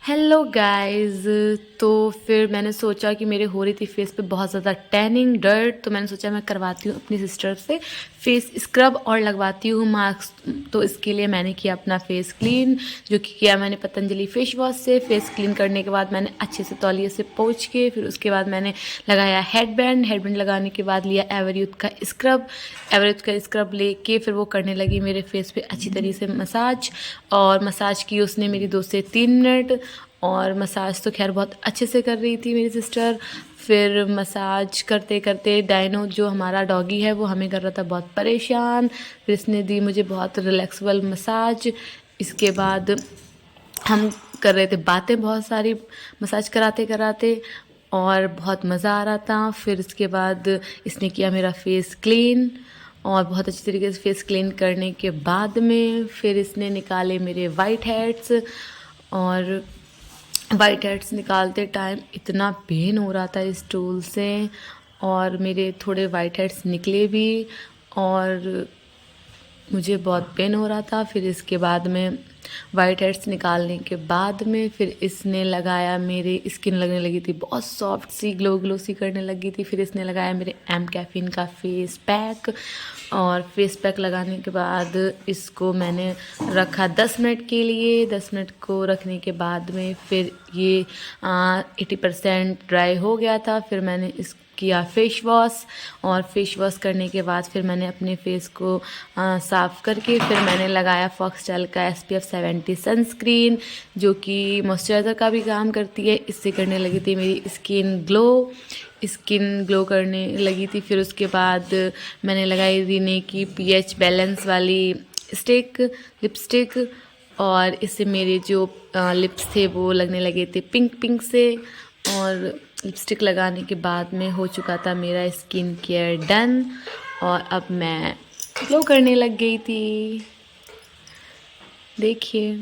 Hello guys. तो फिर मैंने सोचा कि मेरे हो रही थी फेस पे बहुत ज़्यादा टैनिंग डर्ट, तो मैंने सोचा मैं करवाती हूँ अपनी सिस्टर से फेस स्क्रब और लगवाती हूँ मास्क। तो इसके लिए मैंने किया अपना फेस क्लीन, जो कि किया मैंने पतंजलि फेस वॉश से। फेस क्लीन करने के बाद मैंने अच्छे से तौलिए से पोंछ के फिर उसके बाद मैंने लगाया हेडबैंड लगाने के बाद लिया एवरयूथ का स्क्रब। एवरयूथ का स्क्रब लेके फिर वो करने लगी मेरे फेस पे अच्छी तरीके से मसाज। और मसाज की उसने मेरी 2 से 3 मिनट। और मसाज तो खैर बहुत अच्छे से कर रही थी मेरी सिस्टर। फिर मसाज करते करते डायनो जो हमारा डॉगी है वो हमें कर रहा था बहुत परेशान। फिर इसने दी मुझे बहुत रिलैक्सेबल मसाज। इसके बाद हम कर रहे थे बातें बहुत सारी मसाज कराते कराते, और बहुत मज़ा आ रहा था। फिर इसके बाद इसने किया मेरा फेस क्लीन, और बहुत अच्छी तरीके से फेस क्लीन करने के बाद में फिर इसने निकाले मेरे वाइट हेड्स। और वाइट हेड्स निकालते टाइम इतना पेन हो रहा था इस टूल से, और मेरे थोड़े वाइट हेड्स निकले भी, और मुझे बहुत पेन हो रहा था। फिर इसके बाद में वाइट हेड्स निकालने के बाद में फिर इसने लगाया, मेरे स्किन लगने लगी थी बहुत सॉफ्ट सी, ग्लो ग्लो सी करने लगी थी। फिर इसने लगाया मेरे एम कैफीन का फेस पैक, और फेस पैक लगाने के बाद इसको मैंने रखा 10 मिनट के लिए। 10 मिनट को रखने के बाद में फिर ये 80% ड्राई हो गया था। फिर मैंने इस किया फेस वॉश, और फेस वॉश करने के बाद फिर मैंने अपने फेस को साफ़ करके फिर मैंने लगाया फॉक्सटेल का SPF 70 सनस्क्रीन, जो कि मॉइस्चराइज़र का भी काम करती है। इससे करने लगी थी मेरी स्किन ग्लो करने लगी थी। फिर उसके बाद मैंने लगाई रीने की pH बैलेंस वाली लिपस्टिक, और इससे मेरे जो लिप्स थे वो लगने लगे थे पिंक पिंक से। और लिपस्टिक लगाने के बाद में हो चुका था मेरा स्किन केयर डन, और अब मैं ग्लो करने लग गई थी। देखिए।